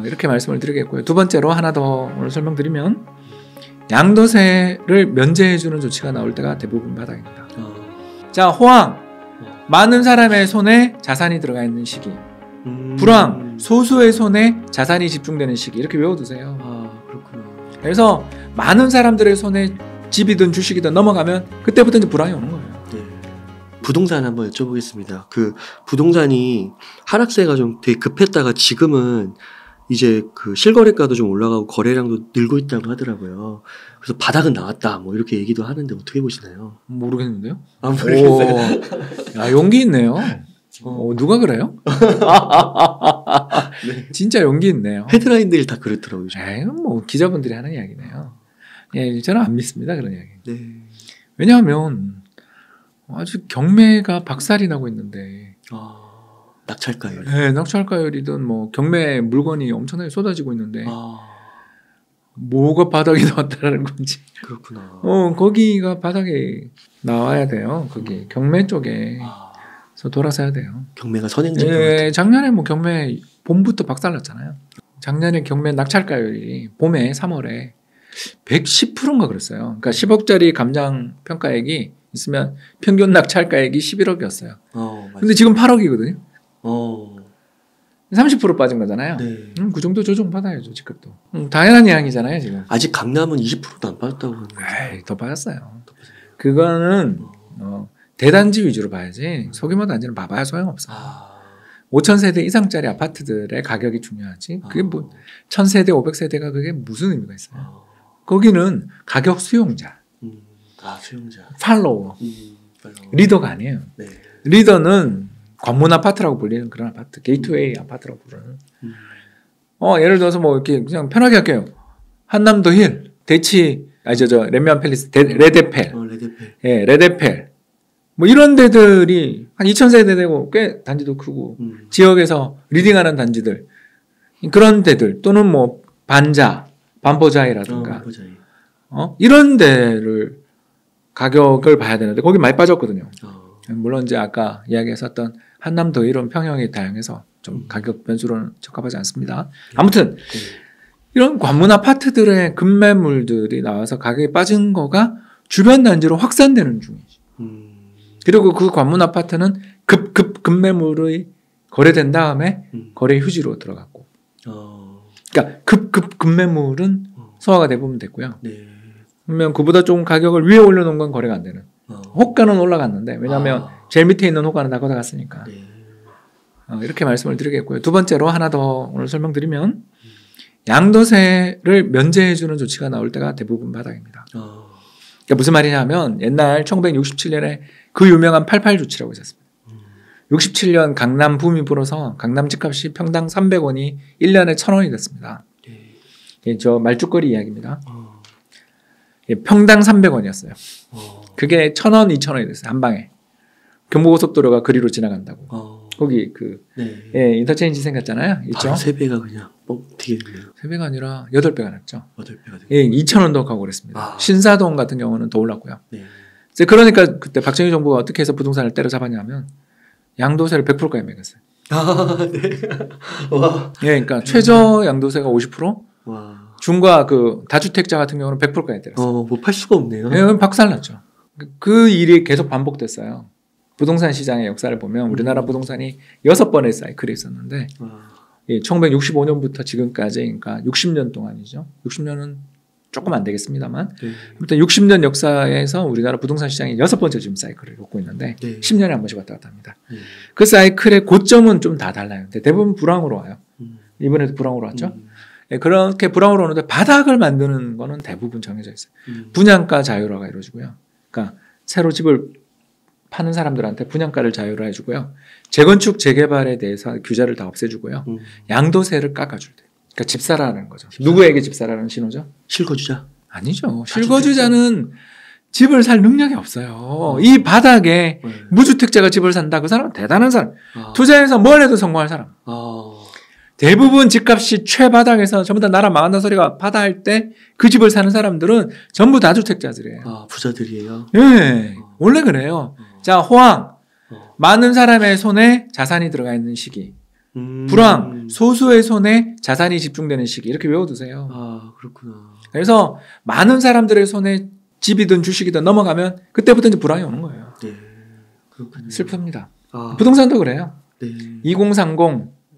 이렇게 말씀을 드리겠고요. 두 번째로 하나 더 오늘 설명드리면 양도세를 면제해주는 조치가 나올 때가 대부분 바닥입니다. 자, 호황, 많은 사람의 손에 자산이 들어가 있는 시기. 불황, 소수의 손에 자산이 집중되는 시기. 이렇게 외워두세요. 그렇구나. 그래서 많은 사람들의 손에 집이든 주식이든 넘어가면 그때부터 이제 불황이 오는 거예요. 네. 부동산 한번 여쭤보겠습니다. 그 부동산이 하락세가 좀 되게 급했다가 지금은 이제 그 실거래가도 좀 올라가고 거래량도 늘고 있다고 하더라고요. 그래서 바닥은 나왔다 뭐 이렇게 얘기도 하는데 어떻게 보시나요? 모르겠는데요? 모르겠어요. 야, 용기 있네요. 누가 그래요? 네. 진짜 용기 있네요. 헤드라인들이 다 그렇더라고요. 이건 뭐 기자분들이 하는 이야기네요. 예, 저는 안 믿습니다, 그런 이야기. 네. 왜냐하면 아주 경매가 박살이 나고 있는데. 낙찰가율. 네, 낙찰가율이든 뭐 경매 물건이 엄청나게 쏟아지고 있는데 뭐가 바닥이 나왔다는 건지. 그렇구나. 거기가 바닥에 나와야 돼요. 거기 경매 쪽에서 돌아서야 돼요. 경매가 선행적인 것 예, 같아요. 작년에 뭐 경매 봄부터 박살났잖아요. 작년에 경매 낙찰가율이 봄에 3월에 110%인가 그랬어요. 그러니까 10억짜리 감정 평가액이 있으면 평균 낙찰가액이 11억이었어요. 근데 지금 8억이거든요. 30% 빠진 거잖아요. 네. 그 정도 조정 받아야죠, 집값도. 당연한 이야기잖아요, 지금. 아직 강남은 20%도 안 빠졌다고 하는데. 더 빠졌어요. 그거는 대단지 위주로 봐야지 소규모 단지는 봐봐야 소용없어. 5,000세대 이상짜리 아파트들의 가격이 중요하지. 그게 뭐 1,000세대, 500세대가 그게 무슨 의미가 있어요. 거기는 가격 수용자. 수용자. 팔로워. 리더가 아니에요. 네. 리더는 관문 아파트라고 불리는 그런 아파트. 게이트웨이 아파트라고 부르는. 예를 들어서 뭐 이렇게 그냥 편하게 할게요. 한남도 힐, 대치, 레미안 팰리스, 레데펠. 레데펠. 예, 레데펠. 뭐 이런 데들이 한 2,000세대 되고 꽤 단지도 크고 지역에서 리딩하는 단지들. 그런 데들 또는 뭐 반포자이라든가. 이런 데를 가격을 봐야 되는데 거기 많이 빠졌거든요. 물론 이제 아까 이야기했었던 한남도 이런 평형이 다양해서 좀 가격 변수로는 적합하지 않습니다. 아무튼 이런 관문 아파트들의 급매물들이 나와서 가격이 빠진 거가 주변 단지로 확산되는 중이지. 그리고 그 관문 아파트는 급매물이 거래된 다음에 거래 휴지로 들어갔고. 그러니까 급매물은 소화가 대부분 됐고요. 네. 그러면 그보다 조금 가격을 위에 올려놓은 건 거래가 안 되는. 호가는 올라갔는데 왜냐하면 제일 밑에 있는 호가는 다 걷어갔으니까. 네. 이렇게 말씀을 드리겠고요. 두 번째로 하나 더 오늘 설명드리면 양도세를 면제해주는 조치가 나올 때가 대부분 바닥입니다. 그러니까 무슨 말이냐면 옛날 1967년에 그 유명한 88 조치라고 있었습니다. 67년 강남 붐이 불어서 강남 집값이 평당 300원이 1년에 1,000원이 됐습니다. 저 말죽거리 이야기입니다. 평당 300원이었어요. 그게 1,000원, 2,000원이 됐어요. 한 방에. 경부고속도로가 그리로 지나간다고. 거기 인터체인지 생겼잖아요. 있죠? 3배가 그냥 뻥튀기네요. 3배가 아니라 8배가 났죠. 8배가 2,000원도 가고 그랬습니다. 신사동 같은 경우는 더 올랐고요. 네. 그러니까 그때 박정희 정부가 어떻게 해서 부동산을 때려잡았냐면 양도세를 100%까지 매겼어요. 네. 와. 그러니까 최저 양도세가 50%, 와. 중과 그 다주택자 같은 경우는 100%까지 때렸어요. 뭐 팔 수가 없네요. 박살났죠. 그 일이 계속 반복됐어요. 부동산 시장의 역사를 보면 우리나라 부동산이 6번의 사이클이 있었는데 1965년부터 지금까지 그러니까 60년 동안이죠. 60년은 조금 안 되겠습니다만 일단 60년 역사에서 우리나라 부동산 시장이 6번째 지금 사이클을 겪고 있는데 10년에 한 번씩 왔다 갔다 합니다. 그 사이클의 고점은 좀 다 달라요. 근데 대부분 불황으로 와요. 이번에도 불황으로 왔죠. 그렇게 불황으로 오는데 바닥을 만드는 거는 대부분 정해져 있어요. 분양가 자율화가 이루어지고요. 그러니까 새로 집을 파는 사람들한테 분양가를 자율화 해주고요. 재건축, 재개발에 대해서 규제를 다 없애주고요. 양도세를 깎아줄 때. 그러니까 집사라는 거죠. 누구에게 집사라는 신호죠? 실거주자? 아니죠. 실거주자는 집을 살 능력이 없어요. 이 바닥에 무주택자가 집을 산다. 그 사람은 대단한 사람. 투자해서 뭘 해도 성공할 사람. 대부분 집값이 최바닥에서 전부 다 나라 망한다 소리가 바다할 때 그 집을 사는 사람들은 전부 다주택자들이에요. 부자들이에요? 네. 원래 그래요. 자, 호황. 많은 사람의 손에 자산이 들어가 있는 시기. 불황, 소수의 손에 자산이 집중되는 시기 이렇게 외워두세요. 아, 그렇구나. 그래서 많은 사람들의 손에 집이든 주식이든 넘어가면 그때부터 이제 불황이 오는 거예요. 네, 그렇군요. 슬픕니다. 아, 부동산도 그래요. 네. 2030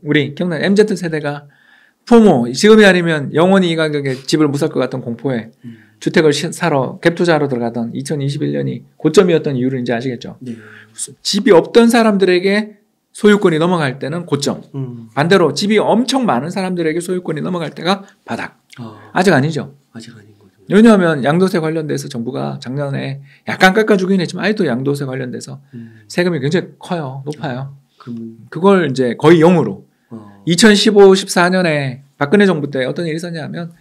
우리 기억나요? MZ 세대가 포모 지금이 아니면 영원히 이 가격에 집을 못 살 것 같은 공포에 주택을 사러 갭 투자하러 들어가던 2021년이 고점이었던 이유를 이제 아시겠죠? 네. 집이 없던 사람들에게 소유권이 넘어갈 때는 고점. 반대로 집이 엄청 많은 사람들에게 소유권이 넘어갈 때가 바닥. 아직 아니죠. 아직 아닌 거죠. 왜냐하면 양도세 관련돼서 정부가 작년에 약간 깎아주긴 했지만 아직도 양도세 관련돼서 세금이 굉장히 커요. 높아요. 그걸 이제 거의 0으로 2015, 14년에 박근혜 정부 때 어떤 일이 있었냐면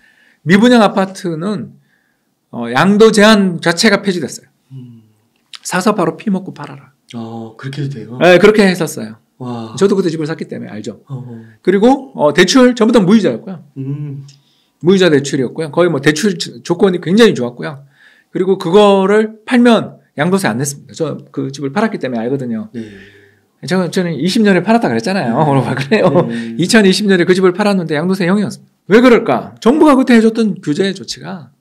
미분양 아파트는 양도 제한 자체가 폐지됐어요. 사서 바로 피 먹고 팔아라. 그렇게 해도 돼요? 네, 그렇게 했었어요. 와. 저도 그때 집을 샀기 때문에 알죠. 그리고 대출 전부 다 무이자였고요. 무이자 대출이었고요. 거의 뭐 대출 조건이 굉장히 좋았고요. 그리고 그거를 팔면 양도세 안 냈습니다. 저 그 집을 팔았기 때문에 알거든요. 네. 저는 20년에 팔았다 그랬잖아요. 그래요. 2020년에 그 집을 팔았는데 양도세 0이었습니다. 왜 그럴까? 정부가 그때 해줬던 규제 조치가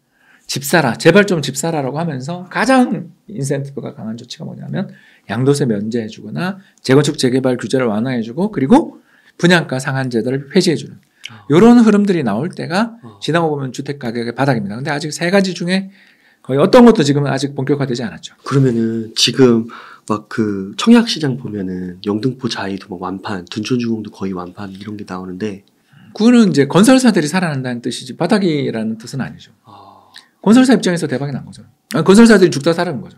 집 사라, 제발 좀 집 사라라고 하면서 가장 인센티브가 강한 조치가 뭐냐면 양도세 면제해주거나 재건축 재개발 규제를 완화해주고 그리고 분양가 상한제도를 폐지해주는 이런 흐름들이 나올 때가 지나고 보면 주택 가격의 바닥입니다. 근데 아직 세 가지 중에 거의 어떤 것도 지금은 아직 본격화되지 않았죠. 그러면은 지금 막 그 청약 시장 보면은 영등포 자이도 막 완판, 둔촌주공도 거의 완판 이런 게 나오는데 그거는 이제 건설사들이 살아난다는 뜻이지 바닥이라는 뜻은 아니죠. 건설사 입장에서 대박이 난 거죠. 건설사들이 죽다 살아는 거죠.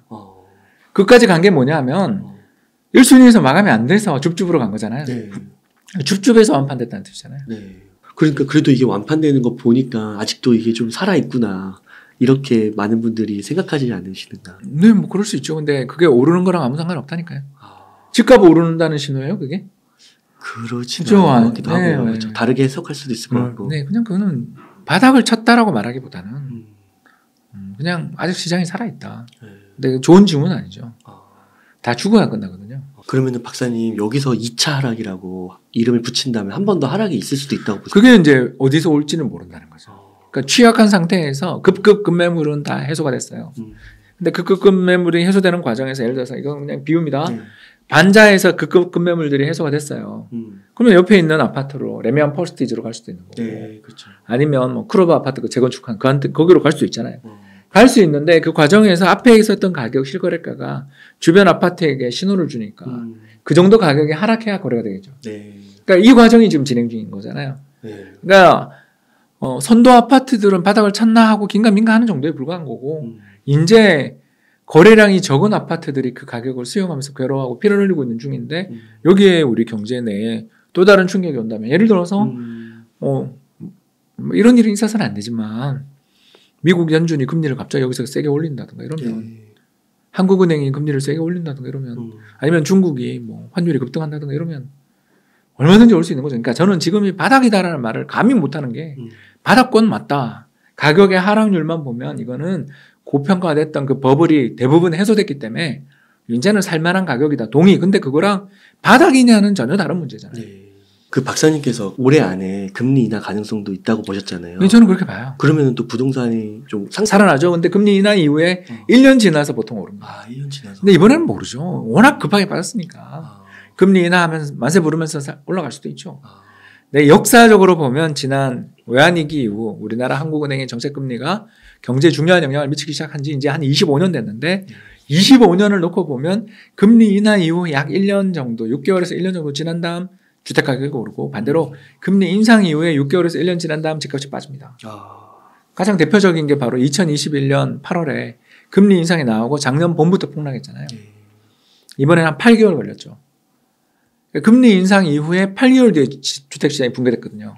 그까지 간 게 뭐냐면 1순위에서 마감이 안 돼서 줍줍으로 간 거잖아요. 네. 줍줍에서 완판됐다는 뜻이잖아요. 네. 그러니까 그래도 이게 완판되는 거 보니까 아직도 이게 좀 살아있구나. 이렇게 많은 분들이 생각하지 않으시는가. 네, 뭐 그럴 수 있죠. 근데 그게 오르는 거랑 아무 상관없다니까요. 집값 오른다는 신호예요, 그게? 그렇지는 않기도 하고요. 네, 그렇죠. 다르게 해석할 수도 있을 것 같고. 네, 그냥 그거는 바닥을 쳤다라고 말하기보다는 그냥 아직 시장이 살아있다. 근데 좋은 징후는 아니죠. 다 죽어야 끝나거든요. 그러면은 박사님 여기서 2차 하락이라고 이름을 붙인다면 한 번 더 하락이 있을 수도 있다고 보세요. 그게 이제 어디서 올지는 모른다는 거죠. 그러니까 취약한 상태에서 급매물은 다 해소가 됐어요. 근데 급매물이 해소되는 과정에서 예를 들어서 이건 그냥 비유입니다. 반자에서 급매물들이 해소가 됐어요. 그러면 옆에 있는 아파트로 레미안 퍼스티지로 갈 수도 있는 거고. 네, 그렇죠. 아니면 뭐 크로바 아파트 그 재건축한 거기로 갈 수 있잖아요. 갈 수 있는데 그 과정에서 앞에 있었던 가격 실거래가가 주변 아파트에게 신호를 주니까 그 정도 가격이 하락해야 거래가 되겠죠. 네. 그러니까 이 과정이 지금 진행 중인 거잖아요. 네. 그러니까 선도 아파트들은 바닥을 쳤나 하고 긴가민가 하는 정도에 불과한 거고 이제 거래량이 적은 아파트들이 그 가격을 수용하면서 괴로워하고 피를 흘리고 있는 중인데 여기에 우리 경제 내에 또 다른 충격이 온다면 예를 들어서 뭐 이런 일이 있어서는 안 되지만 미국 연준이 금리를 갑자기 여기서 세게 올린다든가 이러면 한국은행이 금리를 세게 올린다든가 이러면 아니면 중국이 뭐 환율이 급등한다든가 이러면 얼마든지 올 수 있는 거죠. 그러니까 저는 지금이 바닥이다라는 말을 감히 못하는 게 바닥권 맞다. 가격의 하락률만 보면 이거는 고평가됐던 그 버블이 대부분 해소됐기 때문에 이제는 살만한 가격이다. 동의. 근데 그거랑 바닥이냐는 전혀 다른 문제잖아요. 네. 그 박사님께서 올해 안에 금리 인하 가능성도 있다고 보셨잖아요. 네, 저는 그렇게 봐요. 그러면은 또 부동산이 좀 살아나죠. 근데 금리 인하 이후에 1년 지나서 보통 오릅니다. 1년 지나서. 근데 이번에는 모르죠. 워낙 급하게 빠졌으니까. 금리 인하하면서 만세 부르면서 올라갈 수도 있죠. 네, 역사적으로 보면 지난 외환위기 이후 우리나라 한국은행의 정책금리가 경제에 중요한 영향을 미치기 시작한 지 이제 한 25년 됐는데 25년을 놓고 보면 금리 인하 이후 약 1년 정도, 6개월에서 1년 정도 지난 다음 주택가격이 오르고 반대로 금리 인상 이후에 6개월에서 1년 지난 다음 집값이 빠집니다. 가장 대표적인 게 바로 2021년 8월에 금리 인상이 나오고 작년 봄부터 폭락했잖아요. 이번에는 한 8개월 걸렸죠. 금리 인상 이후에 8개월 뒤에 주택시장이 붕괴됐거든요.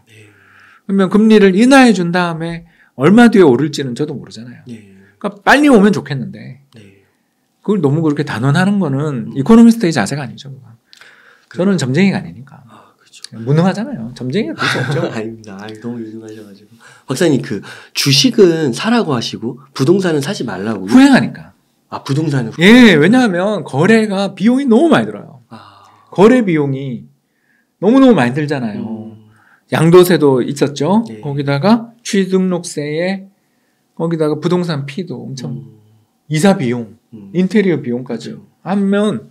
그러면 금리를 인하해 준 다음에 얼마 뒤에 오를지는 저도 모르잖아요. 그러니까 빨리 오면 좋겠는데 그걸 너무 그렇게 단언하는 거는 이코노미스트의 자세가 아니죠. 저는 점쟁이가 아니니까. 그렇죠. 무능하잖아요. 점쟁이가 그럴 수 없죠. 아닙니다. 너무 유능하셔가지고. 박사님 그 주식은 사라고 하시고 부동산은 사지 말라고. 후행하니까. 부동산은 예, 왜냐하면 거래가 비용이 너무 많이 들어요. 거래 비용이 너무너무 많이 들잖아요. 양도세도 있었죠. 네. 거기다가 취등록세에 거기다가 부동산 피도 엄청 이사 비용, 인테리어 비용까지 그렇죠. 하면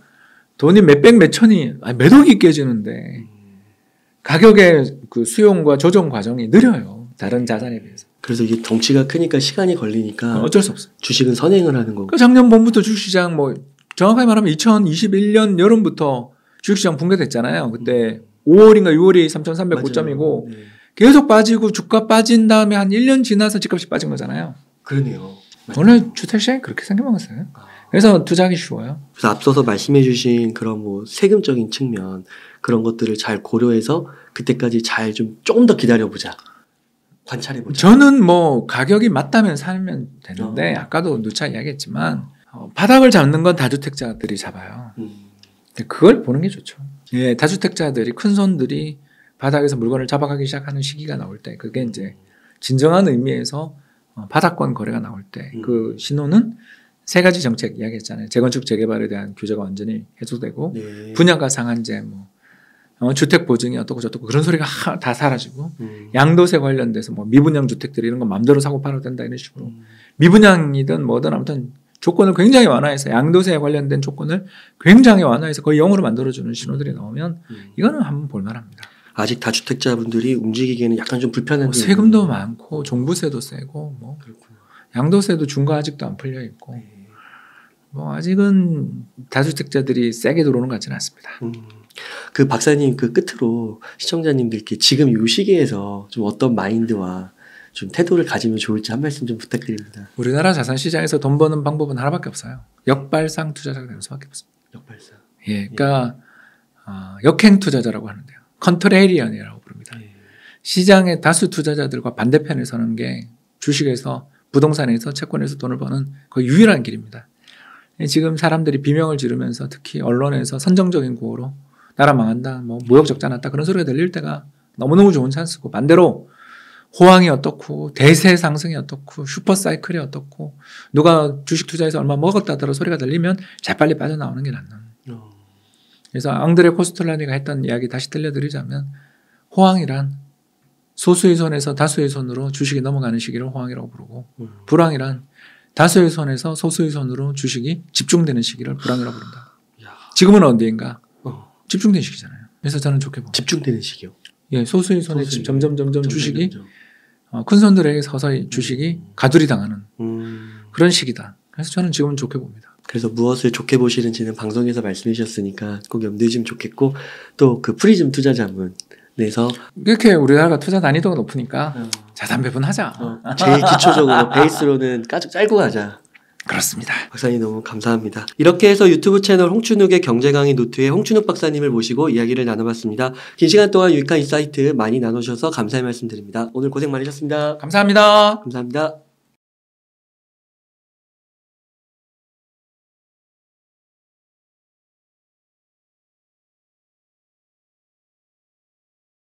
돈이 몇백 몇천이 아니 몇억이 깨지는데 가격의 그 수용과 조정 과정이 느려요. 다른 자산에 비해서. 그래서 이게 덩치가 크니까 시간이 걸리니까 어쩔 수 없어요. 주식은 선행을 하는 거고. 그 작년 봄부터 주식시장 뭐 정확하게 말하면 2021년 여름부터 주식시장 붕괴됐잖아요. 그때 5월인가 6월이 3,309점이고 계속 빠지고 주가 빠진 다음에 한 1년 지나서 집값이 빠진 거잖아요. 그러네요. 원래 주택시장이 그렇게 생겨먹었어요. 그래서 투자하기 쉬워요. 그래서 앞서서 말씀해주신 그런 뭐 세금적인 측면 그런 것들을 잘 고려해서 그때까지 잘 좀 조금 더 기다려보자. 관찰해보자. 저는 뭐 가격이 맞다면 사면 되는데 아까도 누차 이야기했지만 바닥을 잡는 건 다주택자들이 잡아요. 그걸 보는 게 좋죠. 예, 다주택자들이 큰 손들이 바닥에서 물건을 잡아가기 시작하는 시기가 나올 때 그게 이제 진정한 의미에서 바닥권 거래가 나올 때 그 신호는 세 가지 정책 이야기했잖아요. 재건축 재개발에 대한 규제가 완전히 해소되고 네. 분양가 상한제 뭐 주택 보증이 어떻고 저떻고 그런 소리가 다 사라지고 양도세 관련돼서 뭐 미분양 주택들 이런 거 마음대로 사고 팔아도 된다 이런 식으로 미분양이든 뭐든 아무튼 조건을 굉장히 완화해서 양도세에 관련된 조건을 굉장히 완화해서 거의 0으로 만들어주는 신호들이 나오면 이거는 한번 볼만합니다. 아직 다주택자분들이 움직이기에는 약간 좀 불편한 세금도 많고 종부세도 세고 뭐 그렇구나. 양도세도 중과 아직도 안 풀려 있고 뭐 아직은 다주택자들이 세게 들어오는 것 같지는 않습니다. 그 박사님 그 끝으로 시청자님들께 지금 이 시기에서 좀 어떤 마인드와 좀 태도를 가지면 좋을지 한 말씀 좀 부탁드립니다. 우리나라 자산시장에서 돈 버는 방법은 하나밖에 없어요. 역발상 투자자가 되는 수밖에 없습니다. 역발상. 예, 그러니까 역행 투자자라고 하는데요. 컨트레리언이라고 부릅니다. 시장의 다수 투자자들과 반대편에 서는 게 주식에서 부동산에서 채권에서 돈을 버는 거의 유일한 길입니다. 지금 사람들이 비명을 지르면서 특히 언론에서 선정적인 구호로 나라 망한다, 뭐 무역 적자 났다 그런 소리가 들릴 때가 너무너무 좋은 찬스고 반대로 호황이 어떻고 대세 상승이 어떻고 슈퍼사이클이 어떻고 누가 주식 투자해서 얼마 먹었다더라 소리가 들리면 재빨리 빠져나오는 게 낫는. 그래서 앙드레 코스톨라니가 했던 이야기 다시 들려드리자면 호황이란 소수의 손에서 다수의 손으로 주식이 넘어가는 시기를 호황이라고 부르고 불황이란 다수의 손에서 소수의 손으로 주식이 집중되는 시기를 불황이라고 부른다. 지금은 어디인가? 집중된 시기잖아요. 그래서 저는 좋게 봅니다. 집중되는 시기요? 예, 소수의 손에 점점 주식이 큰 손들에게 서서히 주식이 가두리 당하는 그런 시기다. 그래서 저는 지금은 좋게 봅니다. 그래서 무엇을 좋게 보시는지는 방송에서 말씀해 주셨으니까 꼭 염두에 주시면 좋겠고 또 그 프리즘 투자자문에서 이렇게 우리나라가 투자 난이도가 높으니까 자산 배분하자. 제일 기초적으로 베이스로는 짧고 가자. 그렇습니다. 박사님 너무 감사합니다. 이렇게 해서 유튜브 채널 홍춘욱의 경제강의 노트의 홍춘욱 박사님을 모시고 이야기를 나눠봤습니다. 긴 시간 동안 유익한 인사이트 많이 나눠주셔서 감사의 말씀드립니다. 오늘 고생 많으셨습니다. 감사합니다. 감사합니다.